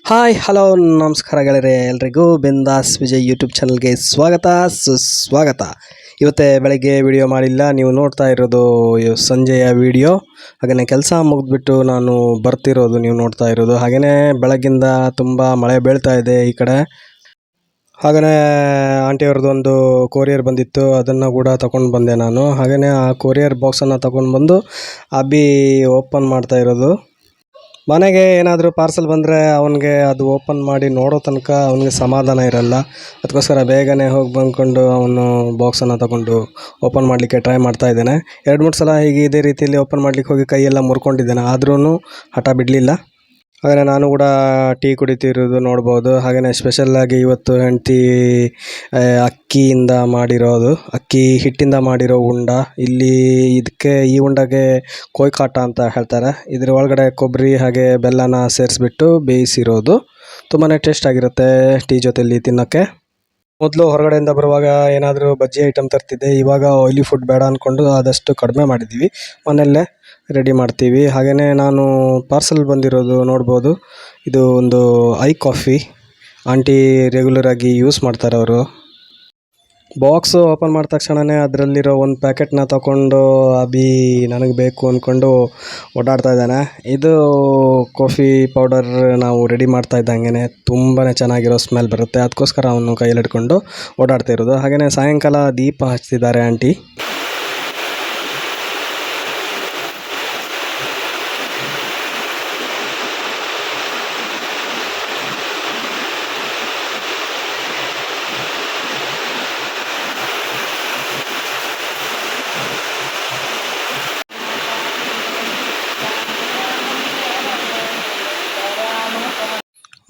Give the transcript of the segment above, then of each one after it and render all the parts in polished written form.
Hi hello ನಮಸ್ಕಾರ ಗೆಳೆಯರೆ, ಎಲ್ರಿಗೂ ಬಿಂದಾಸ್ ವಿಜಯ್ ಯೂಟ್ಯೂಬ್ ಚಾನಲ್ಗೆ ಸ್ವಾಗತ ಸುಸ್ವಾಗತ. ಇವತ್ತೇ ಬೆಳಗ್ಗೆ ವಿಡಿಯೋ ಮಾಡಿಲ್ಲ, ನೀವು ನೋಡ್ತಾ ಇರೋದು ಸಂಜೆಯ ವಿಡಿಯೋ. ಹಾಗೆಯೇ ಕೆಲಸ ಮುಗಿದ್ಬಿಟ್ಟು ನಾನು ಬರ್ತಿರೋದು ನೀವು ನೋಡ್ತಾ ಇರೋದು. ಹಾಗೆಯೇ ಬೆಳಗ್ಗಿಂದ ತುಂಬ ಮಳೆ ಬೀಳ್ತಾ ಇದೆ ಈ ಕಡೆ. ಹಾಗೆಯೇ ಆಂಟಿಯವ್ರದ್ದು ಒಂದು ಕೊರಿಯರ್ ಬಂದಿತ್ತು, ಅದನ್ನು ಕೂಡ ತಗೊಂಡು ಬಂದೆ ನಾನು. ಹಾಗೆಯೇ ಆ ಕೊರಿಯರ್ ಬಾಕ್ಸನ್ನು ತಗೊಂಡು ಬಂದು ಓಪನ್ ಮಾಡ್ತಾ ಇರೋದು. ಮನೆಗೆ ಏನಾದರೂ ಪಾರ್ಸಲ್ ಬಂದರೆ ಅವನಿಗೆ ಅದು ಓಪನ್ ಮಾಡಿ ನೋಡೋ ತನಕ ಅವನಿಗೆ ಸಮಾಧಾನ ಇರಲ್ಲ. ಅದಕ್ಕೋಸ್ಕರ ಬೇಗನೆ ಹೋಗಿ ಬಂದ್ಕೊಂಡು ಅವನು ಬಾಕ್ಸನ್ನು ತಗೊಂಡು ಓಪನ್ ಮಾಡಲಿಕ್ಕೆ ಟ್ರೈ ಮಾಡ್ತಾ ಇದ್ದೇನೆ. 2-3 ಸಲ ಹೀಗೆ ಇದೇ ರೀತಿಯಲ್ಲಿ ಓಪನ್ ಮಾಡಲಿಕ್ಕೆ ಹೋಗಿ ಕೈಯೆಲ್ಲ ಮುರ್ಕೊಂಡಿದ್ದೇನೆ, ಆದ್ರೂ ಹಠ ಬಿಡಲಿಲ್ಲ. ಹಾಗೆಯೇ ನಾನು ಕೂಡ ಟೀ ಕುಡಿತಿರೋದು ನೋಡ್ಬೋದು. ಹಾಗೆಯೇ ಸ್ಪೆಷಲ್ಲಾಗಿ ಇವತ್ತು ಹೆಂಡತಿ ಅಕ್ಕಿಯಿಂದ ಮಾಡಿರೋದು, ಅಕ್ಕಿ ಹಿಟ್ಟಿಂದ ಮಾಡಿರೋ ಉಂಡ. ಇಲ್ಲಿ ಈ ಉಂಡಗೆ ಕೊಯ್ಕಾಟ ಅಂತ ಹೇಳ್ತಾರೆ. ಇದ್ರ ಒಳಗಡೆ ಕೊಬ್ಬರಿ ಹಾಗೆ ಬೆಲ್ಲನ ಸೇರಿಸ್ಬಿಟ್ಟು ಬೇಯಿಸಿರೋದು. ತುಂಬಾ ಟೇಸ್ಟ್ ಆಗಿರುತ್ತೆ ಟೀ ಜೊತೆಲಿ ತಿನ್ನೋಕ್ಕೆ. ಮೊದಲು ಹೊರಗಡೆಯಿಂದ ಬರುವಾಗ ಏನಾದರೂ ಬಜ್ಜಿ ಐಟಮ್ ತರ್ತಿದ್ದೆ. ಇವಾಗ ಆಯಿಲಿ ಫುಡ್ ಬೇಡ ಅಂದ್ಕೊಂಡು ಆದಷ್ಟು ಕಡಿಮೆ ಮಾಡಿದ್ದೀವಿ, ಮನೆಯಲ್ಲೇ ರೆಡಿ ಮಾಡ್ತೀವಿ. ಹಾಗೆಯೇ ನಾನು ಪಾರ್ಸಲ್ ಬಂದಿರೋದು ನೋಡ್ಬೋದು. ಇದು ಒಂದು ಐ ಕಾಫಿ, ಆಂಟಿ ರೆಗ್ಯುಲರಾಗಿ ಯೂಸ್ ಮಾಡ್ತಾರೆ ಅವರು. ಬಾಕ್ಸು ಓಪನ್ ಮಾಡಿದ ತಕ್ಷಣವೇ ಅದರಲ್ಲಿರೋ ಒಂದು ಪ್ಯಾಕೆಟ್ನ ತಗೊಂಡು ನನಗೆ ಬೇಕು ಅಂದ್ಕೊಂಡು ಓಡಾಡ್ತಾ ಇದ್ದಾನೆ. ಇದು ಕಾಫಿ ಪೌಡರ್ ನಾವು ರೆಡಿ ಮಾಡ್ತಾ ಇದ್ದಂಗೆ ತುಂಬಾ ಚೆನ್ನಾಗಿರೋ ಸ್ಮೆಲ್ ಬರುತ್ತೆ, ಅದಕ್ಕೋಸ್ಕರ ಅವನು ಕೈಯಲ್ಲಿ ಹಿಡ್ಕೊಂಡು ಓಡಾಡ್ತಾ ಇರೋದು. ಹಾಗೆಯೇ ಸಾಯಂಕಾಲ ದೀಪ ಹಚ್ತಿದ್ದಾರೆ ಆಂಟಿ.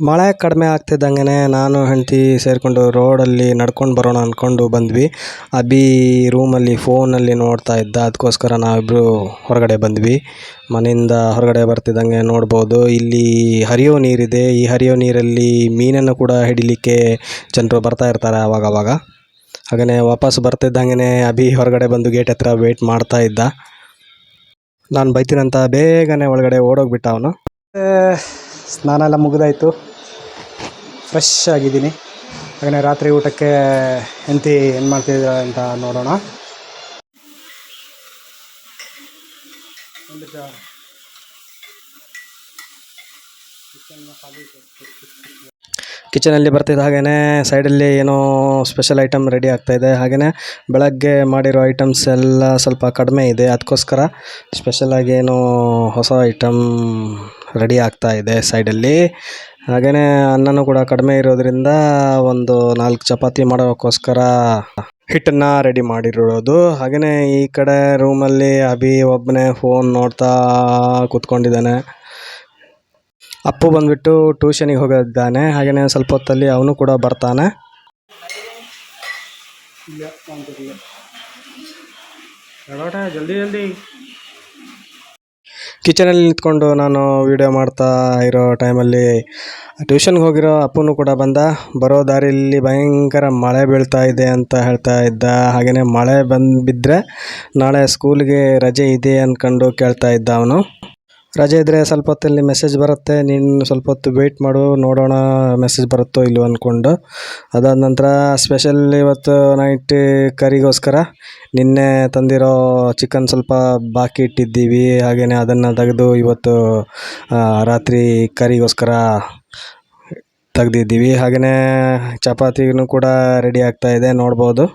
ಮಳೆ ಕಡಿಮೆ ಆಗ್ತಿದ್ದಂಗೆ ನಾನು ಹೆಂಡತಿ ಸೇರಿಕೊಂಡು ರೋಡಲ್ಲಿ ನಡ್ಕೊಂಡು ಬರೋಣ ಅಂದ್ಕೊಂಡು ಬಂದ್ವಿ. ರೂಮಲ್ಲಿ ಫೋನಲ್ಲಿ ನೋಡ್ತಾ ಇದ್ದ, ಅದಕ್ಕೋಸ್ಕರ ನಾವಿಬ್ಬರು ಹೊರಗಡೆ ಬಂದ್ವಿ. ಮನೆಯಿಂದ ಹೊರಗಡೆ ಬರ್ತಿದ್ದಂಗೆ ನೋಡ್ಬೋದು, ಇಲ್ಲಿ ಹರಿಯೋ ನೀರಿದೆ. ಈ ಹರಿಯೋ ನೀರಲ್ಲಿ ಮೀನನ್ನು ಕೂಡ ಹಿಡಿಲಿಕ್ಕೆ ಜನರು ಬರ್ತಾ ಇರ್ತಾರೆ ಆವಾಗವಾಗ. ಹಾಗೆಯೇ ವಾಪಸ್ ಬರ್ತಿದ್ದಂಗೆ ಹೊರಗಡೆ ಬಂದು ಗೇಟ್ ಹತ್ರ ವೆಯ್ಟ್ ಮಾಡ್ತಾ ಇದ್ದ. ನಾನು ಬೈತೀನಂತ ಬೇಗನೆ ಒಳಗಡೆ ಓಡೋಗ್ಬಿಟ್ಟ ಅವನು. ಸ್ನಾನ ಎಲ್ಲ ಮುಗಿದಾಯಿತು, ಫ್ರೆಶ್ ಆಗಿದ್ದೀನಿ. ಹಾಗೆಯೇ ರಾತ್ರಿ ಊಟಕ್ಕೆ ಹೆಂಡತಿ ಏನು ಮಾಡ್ತಿದ್ದಾರೆ ಅಂತ ನೋಡೋಣ. ಕಿಚನಲ್ಲಿ ಬರ್ತಿದ್ದ ಹಾಗೆಯೇ ಸೈಡಲ್ಲಿ ಏನೋ ಸ್ಪೆಷಲ್ ಐಟಮ್ ರೆಡಿ ಆಗ್ತಾಯಿದೆ. ಹಾಗೆಯೇ ಬೆಳಗ್ಗೆ ಮಾಡಿರೋ ಐಟಮ್ಸ್ ಎಲ್ಲ ಸ್ವಲ್ಪ ಕಡಿಮೆ ಇದೆ, ಅದಕ್ಕೋಸ್ಕರ ಸ್ಪೆಷಲಾಗಿ ಏನೋ ಹೊಸ ಐಟಮ್ ರೆಡಿ ಆಗ್ತಾಯಿದೆ ಸೈಡಲ್ಲಿ. ಹಾಗೆಯೇ ಅನ್ನನೂ ಕೂಡ ಕಡಿಮೆ ಇರೋದ್ರಿಂದ ಒಂದು 4 ಚಪಾತಿ ಮಾಡೋಕ್ಕೋಸ್ಕರ ಹಿಟ್ಟನ್ನು ರೆಡಿ ಮಾಡಿರೋದು. ಹಾಗೆಯೇ ಈ ಕಡೆ ರೂಮಲ್ಲಿ ಒಬ್ಬನೇ ಫೋನ್ ನೋಡ್ತಾ ಕೂತ್ಕೊಂಡಿದ್ದಾನೆ. ಅಪ್ಪು ಬಂದುಬಿಟ್ಟು ಟ್ಯೂಷನಿಗೆ ಹೋಗಿದ್ದಾನೆ. ಹಾಗೆಯೇ ಸ್ವಲ್ಪ ಹೊತ್ತಲ್ಲಿ ಅವನು ಕೂಡ ಬರ್ತಾನೆ. ಜಲ್ದಿ ಕಿಚನಲ್ಲಿ ನಿಂತ್ಕೊಂಡು ನಾನು ವಿಡಿಯೋ ಮಾಡ್ತಾ ಇರೋ ಟೈಮಲ್ಲಿ ಟ್ಯೂಷನ್ಗೆ ಹೋಗಿರೋ ಅಪ್ಪನೂ ಕೂಡ ಬಂದ. ಬರೋ ದಾರಿಯಲ್ಲಿ ಭಯಂಕರ ಮಳೆ ಬೀಳ್ತಾ ಇದೆ ಅಂತ ಹೇಳ್ತಾ ಇದ್ದ. ಹಾಗೆಯೇ ಮಳೆ ಬಿದ್ದರೆ ನಾಳೆ ಸ್ಕೂಲ್ಗೆ ರಜೆ ಇದೆ ಅಂದ್ಕೊಂಡು ಕೇಳ್ತಾ ಇದ್ದ ಅವನು. ರಜೆ ಇದ್ದರೆ ಸ್ವಲ್ಪ ಹೊತ್ತಲ್ಲಿ ಮೆಸೇಜ್ ಬರುತ್ತೆ, ನೀನು ಸ್ವಲ್ಪ ಹೊತ್ತು ವೆಯ್ಟ್ ಮಾಡು, ನೋಡೋಣ ಮೆಸೇಜ್ ಬರುತ್ತೋ ಇಲ್ಲೋ ಅಂದ್ಕೊಂಡು. ಅದಾದ ನಂತರ ಸ್ಪೆಷಲ್ ಇವತ್ತು ನೈಟ್ ಕರಿಗೋಸ್ಕರ ನಿನ್ನೆ ತಂದಿರೋ ಚಿಕನ್ ಸ್ವಲ್ಪ ಬಾಕಿ ಇಟ್ಟಿದ್ದೀವಿ. ಹಾಗೆಯೇ ಅದನ್ನು ತೆಗೆದು ಇವತ್ತು ರಾತ್ರಿ ಕರಿಗೋಸ್ಕರ ತೆಗೆದಿದ್ದೀವಿ. ಹಾಗೆಯೇ ಚಪಾತಿನೂ ಕೂಡ ರೆಡಿ ಆಗ್ತಾಯಿದೆ ನೋಡ್ಬೋದು.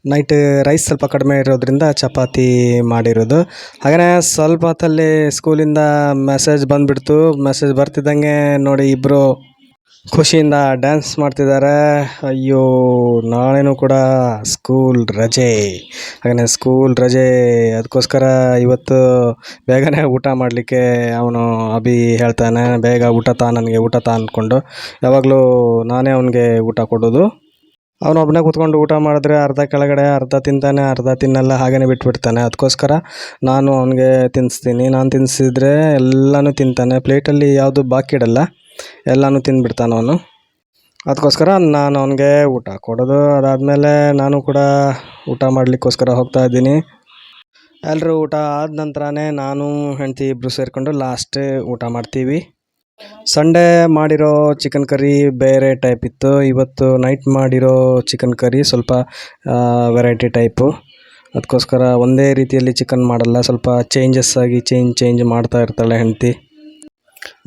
ನೈಟ್ ರೈಸ್ ಸ್ವಲ್ಪ ಕಡಿಮೆ ಇರೋದ್ರಿಂದ ಚಪಾತಿ ಮಾಡಿರೋದು. ಹಾಗೆಯೇ ಸ್ವಲ್ಪ ಹೊತ್ತಲ್ಲಿ ಸ್ಕೂಲಿಂದ ಮೆಸೇಜ್ ಬಂದುಬಿಡ್ತು. ಮೆಸೇಜ್ ಬರ್ತಿದ್ದಂಗೆ ನೋಡಿ ಇಬ್ಬರು ಖುಷಿಯಿಂದ ಡ್ಯಾನ್ಸ್ ಮಾಡ್ತಿದ್ದಾರೆ. ಅಯ್ಯೋ, ನಾಳೆನೂ ಕೂಡ ಸ್ಕೂಲ್ ರಜೆ. ಹಾಗೆಯೇ ಸ್ಕೂಲ್ ರಜೆ, ಅದಕ್ಕೋಸ್ಕರ ಇವತ್ತು ಬೇಗನೆ ಊಟ ಮಾಡಲಿಕ್ಕೆ ಅವನು ಹೇಳ್ತಾನೆ, ಬೇಗ ನನಗೆ ಊಟ ಅಂದ್ಕೊಂಡು. ಯಾವಾಗಲೂ ನಾನೇ ಅವನಿಗೆ ಊಟ ಕೊಡೋದು. ಅವನೊಬ್ಬನೇ ಕೂತ್ಕೊಂಡು ಊಟ ಮಾಡಿದ್ರೆ ಅರ್ಧ ಕೆಳಗಡೆ, ಅರ್ಧ ತಿಂತಾನೆ, ಅರ್ಧ ತಿನ್ನಲ್ಲ, ಹಾಗೆಯೇ ಬಿಟ್ಬಿಡ್ತಾನೆ. ಅದಕ್ಕೋಸ್ಕರ ನಾನು ಅವನಿಗೆ ತಿನ್ನಿಸ್ತೀನಿ. ನಾನು ತಿನ್ನಿಸಿದ್ರೆ ಎಲ್ಲನೂ ತಿಂತಾನೆ, ಪ್ಲೇಟಲ್ಲಿ ಯಾವುದು ಬಾಕಿ ಇಡಲ್ಲ, ಎಲ್ಲನೂ ತಿಂದುಬಿಡ್ತಾನೆ ಅವನು. ಅದಕ್ಕೋಸ್ಕರ ನಾನು ಅವನಿಗೆ ಊಟ ಕೊಡೋದು. ಅದಾದಮೇಲೆ ನಾನು ಕೂಡ ಊಟ ಮಾಡಲಿಕ್ಕೋಸ್ಕರ ಹೋಗ್ತಾ ಇದ್ದೀನಿ. ಎಲ್ಲರೂ ಊಟ ಆದ ನಂತರನೇ ನಾನು ಹೆಂಡತಿ ಇಬ್ಬರು ಸೇರಿಕೊಂಡು ಲಾಸ್ಟ್ ಊಟ ಮಾಡ್ತೀವಿ. ಸಂಡೇ ಮಾಡಿರೋ ಚಿಕನ್ ಕರಿ ಬೇರೆ ಟೈಪ್ ಇತ್ತು. ಇವತ್ತು ನೈಟ್ ಮಾಡಿರೋ ಚಿಕನ್ ಕರಿ ಸ್ವಲ್ಪ ವೆರೈಟಿ ಟೈಪು. ಅದಕ್ಕೋಸ್ಕರ ಒಂದೇ ರೀತಿಯಲ್ಲಿ ಚಿಕನ್ ಮಾಡಲ್ಲ, ಸ್ವಲ್ಪ ಚೇಂಜಸ್ ಆಗಿ ಚೇಂಜ್ ಮಾಡ್ತಾ ಇರ್ತಾಳೆ ಹೆಂಡತಿ.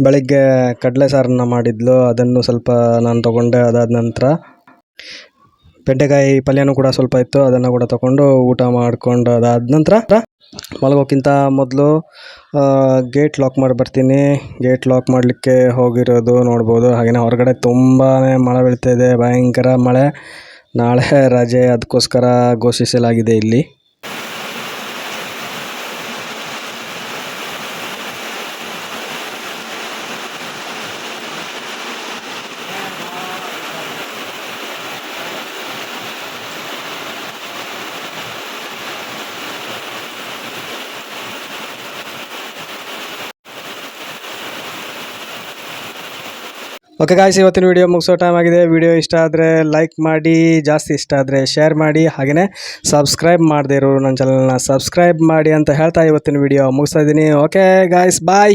ಬೆಳಗ್ಗೆ ಕಡಲೆ ಸಾರನ್ನ ಮಾಡಿದ್ಲು, ಅದನ್ನು ಸ್ವಲ್ಪ ನಾನು ತೊಗೊಂಡೆ. ಅದಾದ ನಂತರ ಬೆಂಡೆಕಾಯಿ ಪಲ್ಯನೂ ಕೂಡ ಸ್ವಲ್ಪ ಇತ್ತು, ಅದನ್ನು ಕೂಡ ತೊಗೊಂಡು ಊಟ ಮಾಡಿಕೊಂಡು ಅದಾದ ನಂತರ ಮಲಗೋಕ್ಕಿಂತ ಮೊದಲು ಗೇಟ್ ಲಾಕ್ ಮಾಡಿ ಬರ್ತೀನಿ. ಗೇಟ್ ಲಾಕ್ ಮಾಡಲಿಕ್ಕೆ ಹೋಗಿರೋದು ನೋಡ್ಬೋದು. ಹಾಗೆಯೇ ಹೊರಗಡೆ ತುಂಬಾ ಮಳೆ ಬೀಳ್ತಾ ಇದೆ, ಭಯಂಕರ ಮಳೆ. ನಾಳೆ ರಜೆ, ಅದಕ್ಕೋಸ್ಕರ ಘೋಷಿಸಲಾಗಿದೆ ಇಲ್ಲಿ. ಓಕೆ ಗಾಯ್ಸ್, ಇವತ್ತಿನ ವಿಡಿಯೋ ಮುಗಿಸೋ ಟೈಮ್ ಆಗಿದೆ. ವಿಡಿಯೋ ಇಷ್ಟ ಆದರೆ ಲೈಕ್ ಮಾಡಿ, ಜಾಸ್ತಿ ಇಷ್ಟ ಆದರೆ ಶೇರ್ ಮಾಡಿ, ಹಾಗೆಯೇ ಸಬ್ಸ್ಕ್ರೈಬ್ ಮಾಡದೇ ಇರೋರು ನನ್ನ ಚಾನಲ್ನ ಸಬ್ಸ್ಕ್ರೈಬ್ ಮಾಡಿ ಅಂತ ಹೇಳ್ತಾ ಇವತ್ತಿನ ವಿಡಿಯೋ ಮುಗಿಸ್ತಾ ಇದ್ದೀನಿ. ಓಕೆ ಗಾಯ್ಸ್, ಬಾಯ್.